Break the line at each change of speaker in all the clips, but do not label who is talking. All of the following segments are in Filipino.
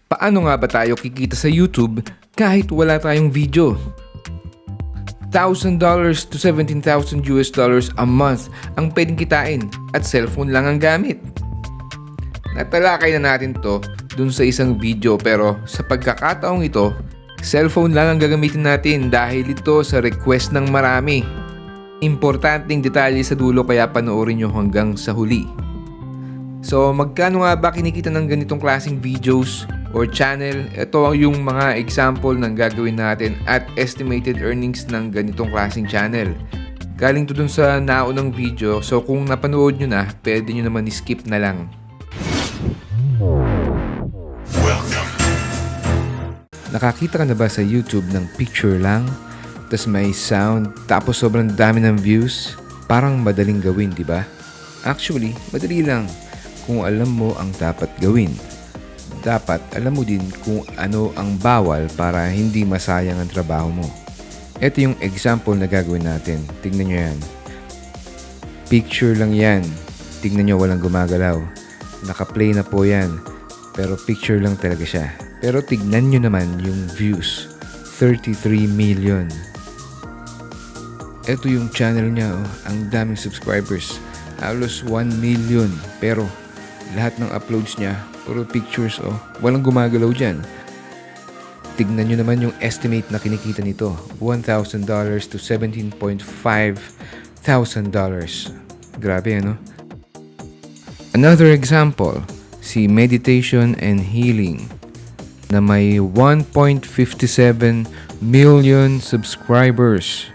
Paano nga ba tayo kikita sa YouTube kahit wala tayong video? $1,000 to $17,000 a month ang pwedeng kitain at cellphone lang ang gamit. Natalakay na natin to dun sa isang video pero sa pagkakataong ito, cellphone lang ang gagamitin natin dahil ito sa request ng marami. Importanteng detalye sa dulo kaya panoorin nyo hanggang sa huli. So magkano nga ba kinikita ng ganitong klaseng videos or channel? Ito yung mga example ng gagawin natin at estimated earnings ng ganitong klaseng channel. Galing to dun sa naunang video, so kung napanood nyo na, pwede nyo naman skip na lang. Nakakita ka na ba sa YouTube ng picture lang, tas may sound, tapos sobrang dami ng views? Parang madaling gawin, di ba? Actually, madali lang kung alam mo ang dapat gawin. Dapat alam mo din kung ano ang bawal para hindi masayang ang trabaho mo. Ito yung example na gagawin natin. Tignan nyo yan. Picture lang yan. Tignan nyo, walang gumagalaw. Naka-play na po yan. Pero picture lang talaga siya. Pero tignan nyo naman yung views. 33 million. Ito yung channel niya. Oh. Ang daming subscribers. Halos 1 million. Pero lahat ng uploads niya, puro pictures. Oh. Walang gumagalaw dyan. Tignan nyo naman yung estimate na kinikita nito. $1,000 to $17,500. Grabe, ano? Another example, si Meditation and Healing na may 1.57 million subscribers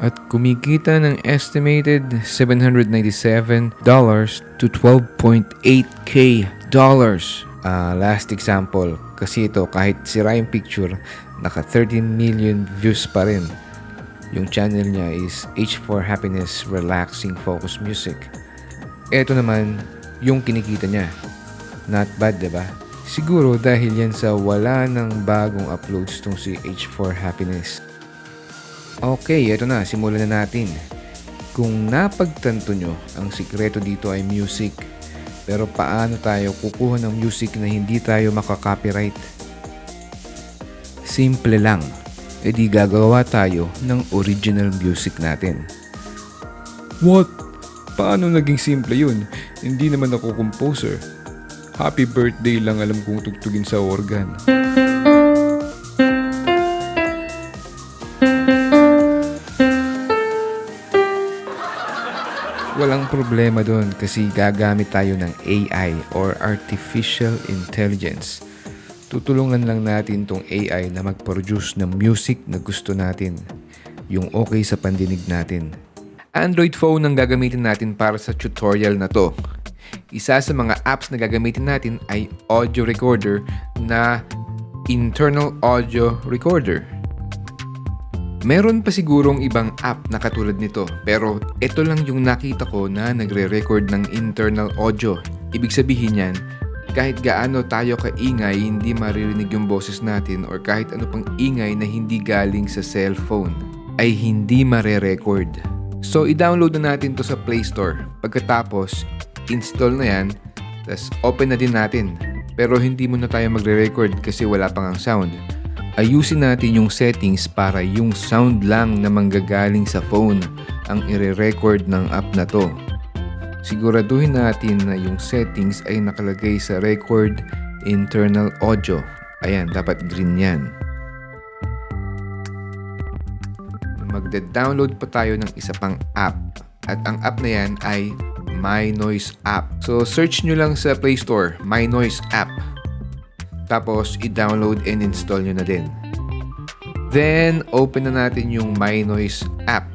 at kumikita ng estimated $797 to $12.8K. Last example, kasi ito kahit sira yung picture, naka 13 million views pa rin. Yung channel niya is H4 Happiness Relaxing Focus Music. Ito naman yung kinikita niya. Not bad, diba? Siguro dahil yan sa wala ng bagong uploads tong si H4 Happiness. Okay, ito na. Simulan na natin. Kung napagtanto nyo, ang sikreto dito ay music. Pero paano tayo kukuha ng music na hindi tayo makaka-copyright? Simple lang. E di gagawa tayo ng original music natin. What? Paano naging simple yun? Hindi naman ako composer. Happy birthday lang alam kong tugtugin sa organ. Walang problema doon kasi gagamit tayo ng AI or Artificial Intelligence. Tutulungan lang natin tong AI na mag-produce ng music na gusto natin. Yung okay sa pandinig natin. Android phone ang gagamitin natin para sa tutorial na to. Isa sa mga apps na gagamitin natin ay audio recorder na internal audio recorder. Meron pa sigurong ibang app na katulad nito pero ito lang yung nakita ko na nagre-record ng internal audio. Ibig sabihin yan, kahit gaano tayo kaingay, hindi maririnig yung boses natin or kahit ano pang ingay na hindi galing sa cellphone ay hindi mare-record. So i-download na natin to sa Play Store. Pagkatapos, install na yan, tas open na din natin. Pero hindi muna tayo magre-record kasi wala pang ang sound. Ayusin natin yung settings para yung sound lang na manggagaling sa phone ang ire-record ng app na to. Siguraduhin natin na yung settings ay nakalagay sa record internal audio. Ayan, dapat green yan. Magda-download pa tayo ng isa pang app. At ang app na yan ay My Noise app. So search nyo lang sa Play Store, My Noise app. Tapos i-download and install nyo na din. Then open na natin yung My Noise app.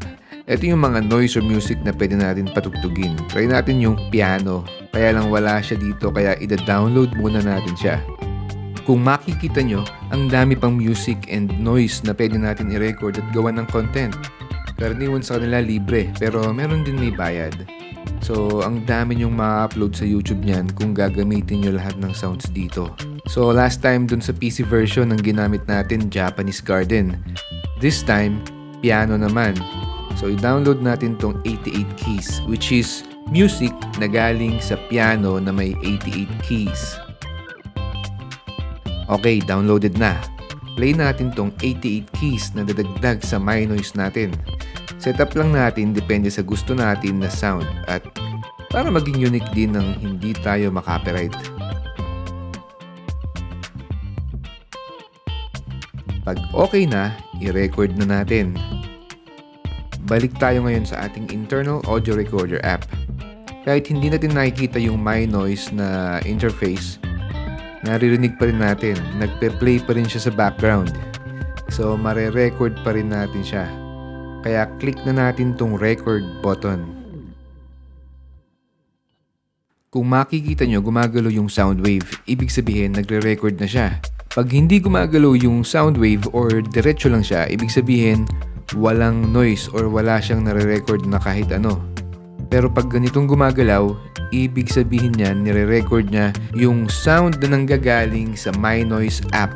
Ito yung mga noise or music na pwede natin patugtugin. Try natin yung piano. Kaya lang wala siya dito kaya i-download muna natin siya. Kung makikita nyo, ang dami pang music and noise na pwede natin i-record at gawa ng content. Karaniwan sa kanila libre pero meron din may bayad. So, ang dami nyong ma-upload sa YouTube niyan kung gagamitin nyo lahat ng sounds dito. So, last time dun sa PC version ang ginamit natin, Japanese Garden. This time, piano naman. So, i-download natin tong 88 keys, which is music na galing sa piano na may 88 keys. Okay, downloaded na. Play natin tong 88 keys na dadagdag sa My Noise natin. Setup lang natin depende sa gusto natin na sound at para maging unique din ng hindi tayo makopyright. Pag okay na, i-record na natin. Balik tayo ngayon sa ating internal audio recorder app. Kahit hindi natin nakikita yung My Noise na interface, naririnig pa rin natin. Nagpe-play pa rin siya sa background. So, mare-record pa rin natin siya. Kaya click na natin tong record button. Kung makikita nyo gumagalaw yung sound wave, ibig sabihin nagre-record na siya. Pag hindi gumagalaw yung sound wave or diretso lang siya, ibig sabihin walang noise or wala siyang nare-record na kahit ano. Pero pag ganitong gumagalaw, ibig sabihin niyan nire-record niya yung sound na nanggagaling sa My Noise app.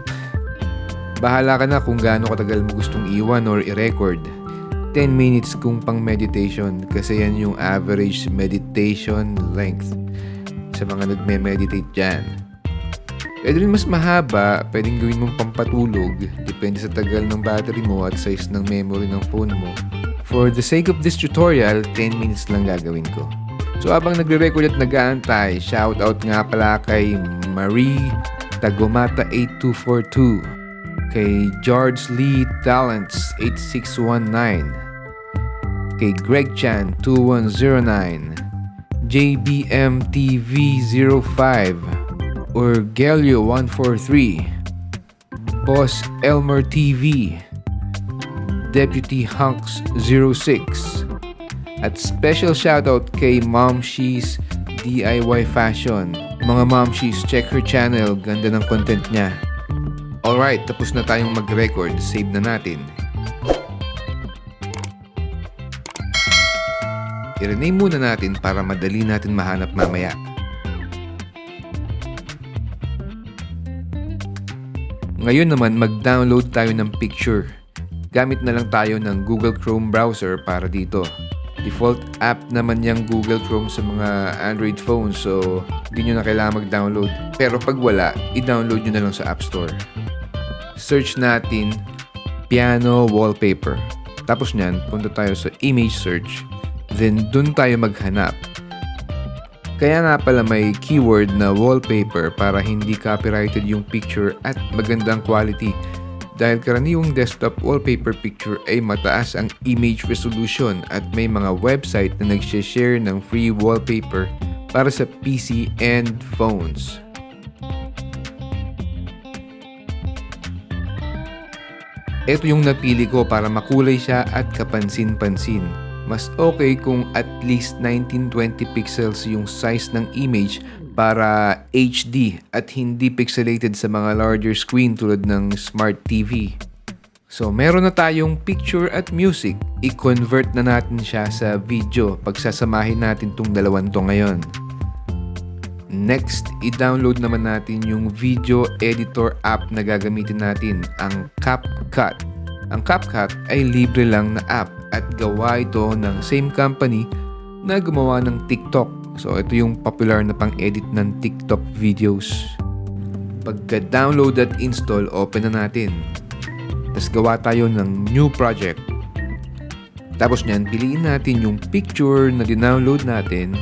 Bahala ka na kung gaano katagal mo gustong iwan or i-record. 10 minutes kung pang meditation kasi yan yung average meditation length sa mga nagme-meditate dyan. Pwede rin mas mahaba, pwedeng gawin mong pampatulog, depende sa tagal ng battery mo at size ng memory ng phone mo. For the sake of this tutorial, 10 minutes lang gagawin ko. So habang nagre-record at nag-aantay, shoutout nga pala kay Marie Tagomata 8242, kay George Lee Talents 8619, kay Greg Chan 2109, JBM TV 05, Orgelio 143, Boss Elmer TV, Deputy Hunks 06, at special shoutout kay Momshies DIY Fashion. Mga Momshies, check her channel, ganda ng content niya. Alright, tapos na tayong mag-record, save na natin. I-rename muna natin para madali natin mahanap mamaya. Ngayon naman, mag-download tayo ng picture. Gamit na lang tayo ng Google Chrome browser para dito. Default app naman yung Google Chrome sa mga Android phones, so hindi nyo na kailangan mag-download. Pero pag wala, i-download nyo na lang sa App Store. Search natin piano wallpaper. Tapos nyan, punta tayo sa image search. Then dun tayo maghanap. Kaya nga pala may keyword na wallpaper para hindi copyrighted yung picture at magandang quality. Dahil karaniwang desktop wallpaper picture ay mataas ang image resolution at may mga website na nag-share ng free wallpaper para sa PC and phones. Ito yung napili ko para makulay siya at kapansin-pansin. Mas okay kung at least 1920 pixels yung size ng image para HD at hindi pixelated sa mga larger screen tulad ng Smart TV. So meron na tayong picture at music. I-convert na natin siya sa video. Pagsasamahin natin tong dalawan to ngayon. Next, i-download naman natin yung video editor app na gagamitin natin, ang CapCut. Ang CapCut ay libre lang na app at gawa ito ng same company na gumawa ng TikTok. So ito yung popular na pang-edit ng TikTok videos. Pagka-download at install, open na natin. Tapos gawa tayo ng new project. Tapos nyan, piliin natin yung picture na dinownload natin.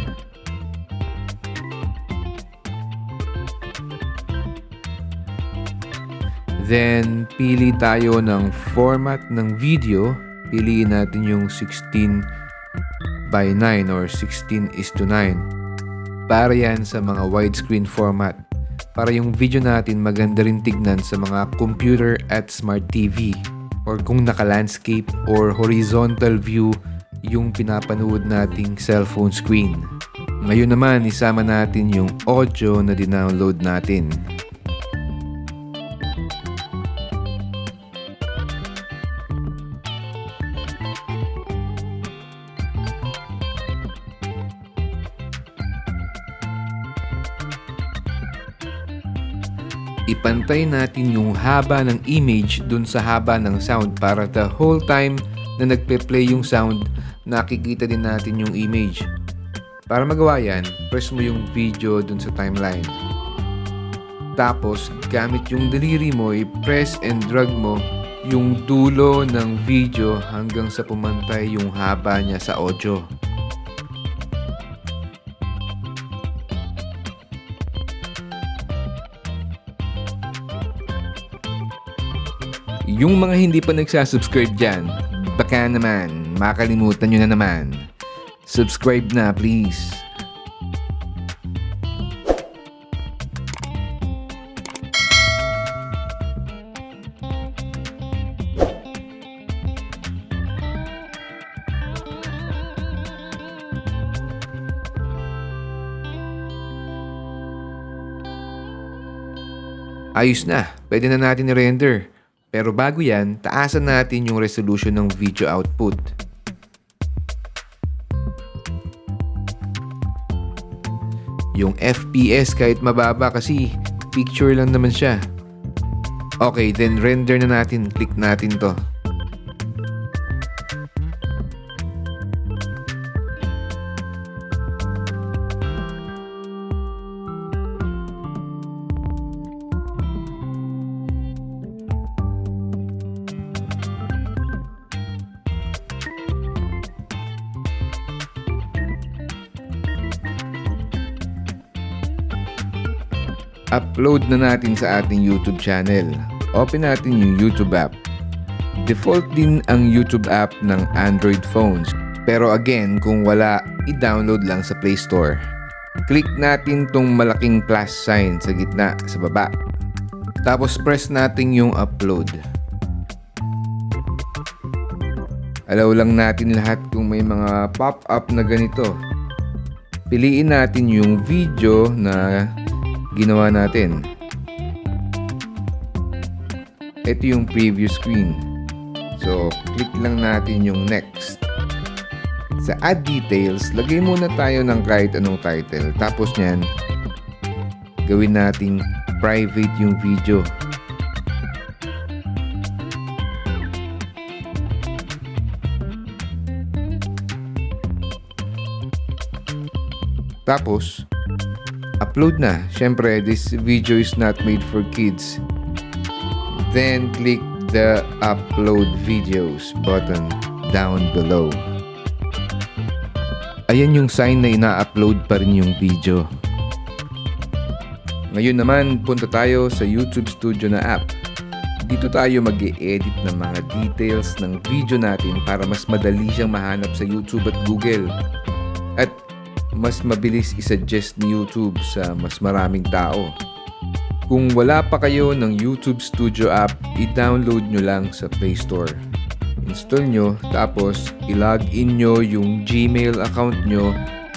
Then, pili tayo ng format ng video. Piliin natin yung 16:9 or 16:9. Para yan sa mga widescreen format. Para yung video natin maganda rin tignan sa mga computer at smart TV. Or kung naka-landscape or horizontal view yung pinapanood nating cellphone screen. Ngayon naman, isama natin yung audio na dinownload natin. Ipantay natin yung haba ng image dun sa haba ng sound para the whole time na nagpe-play yung sound, nakikita din natin yung image. Para magawa yan, press mo yung video dun sa timeline. Tapos, gamit yung daliri mo, i-press and drag mo yung dulo ng video hanggang sa pumantay yung haba niya sa audio. Yung mga hindi pa nagsasubscribe dyan, baka naman, makalimutan nyo na naman. Subscribe na please. Ayos na, pwede na natin i-render. Pero bago yan, taasan natin yung resolution ng video output. Yung FPS kahit mababa kasi picture lang naman siya. Okay, then render na natin. Click natin to. Upload na natin sa ating YouTube channel. Open natin yung YouTube app. Default din ang YouTube app ng Android phones. Pero again, kung wala, i-download lang sa Play Store. Click natin tong malaking plus sign sa gitna, sa baba. Tapos press natin yung upload. Allow lang natin lahat kung may mga pop-up na ganito. Piliin natin yung video na ginawa natin. Ito yung preview screen. So, click lang natin yung next. Sa add details, lagay muna tayo ng kahit anong title. Tapos nyan, gawin nating private yung video. Tapos, upload na. Siyempre, this video is not made for kids. Then, click the upload videos button down below. Ayan yung sign na ina-upload pa rin yung video. Ngayon naman, punta tayo sa YouTube Studio na app. Dito tayo mag-i-edit ng mga details ng video natin para mas madali siyang mahanap sa YouTube at Google. At mas mabilis i-suggest ni YouTube sa mas maraming tao. Kung wala pa kayo ng YouTube Studio app, i-download nyo lang sa Play Store. Install nyo, tapos i-login nyo yung Gmail account nyo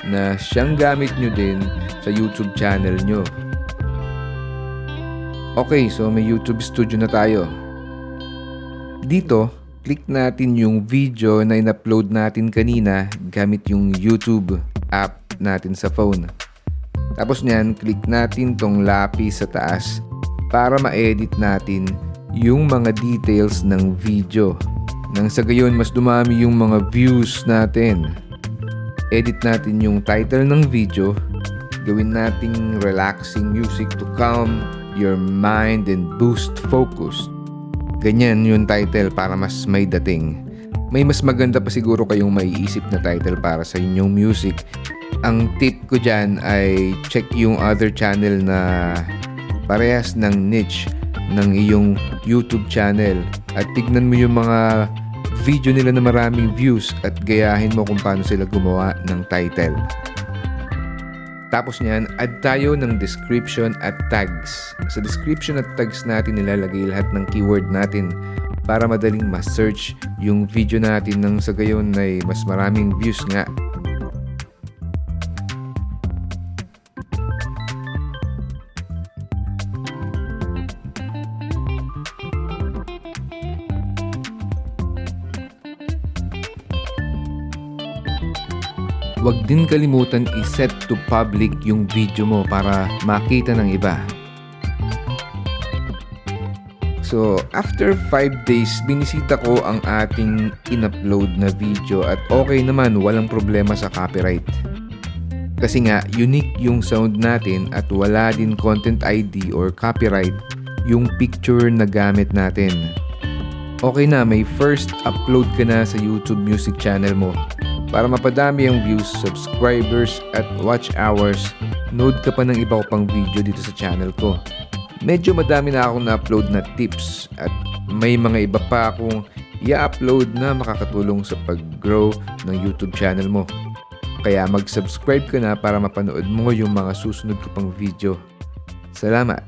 na siyang gamit nyo din sa YouTube channel nyo. Okay, so may YouTube Studio na tayo. Dito, click natin yung video na in-upload natin kanina gamit yung YouTube app natin sa phone. Tapos nyan, click natin tong lapis sa taas para ma-edit natin yung mga details ng video. Nang sa gayon, mas dumami yung mga views natin. Edit natin yung title ng video. Gawin nating relaxing music to calm your mind and boost focus. Ganyan yung title para mas may dating. May mas maganda pa siguro kayong maiisip na title para sa inyong music. Ang tip ko dyan ay check yung other channel na parehas ng niche ng iyong YouTube channel at tignan mo yung mga video nila na maraming views at gayahin mo kung paano sila gumawa ng title. Tapos niyan, add tayo ng description at tags. Sa description at tags natin nilalagay lahat ng keyword natin para madaling ma-search yung video natin nang sa gayon ay mas maraming views nga. Huwag din kalimutan i-set to public yung video mo para makita ng iba. So, after 5 days, binisita ko ang ating in-upload na video at okay naman, walang problema sa copyright. Kasi nga, unique yung sound natin at wala din content ID or copyright yung picture na gamit natin. Okay na, may first upload ka na sa YouTube Music channel mo. Para mapadami ang views, subscribers at watch hours, nood ka pa ng iba ko pang video dito sa channel ko. Medyo madami na akong na-upload na tips at may mga iba pa akong i-upload na makakatulong sa pag-grow ng YouTube channel mo. Kaya mag-subscribe ka na para mapanood mo yung mga susunod ko pang video. Salamat!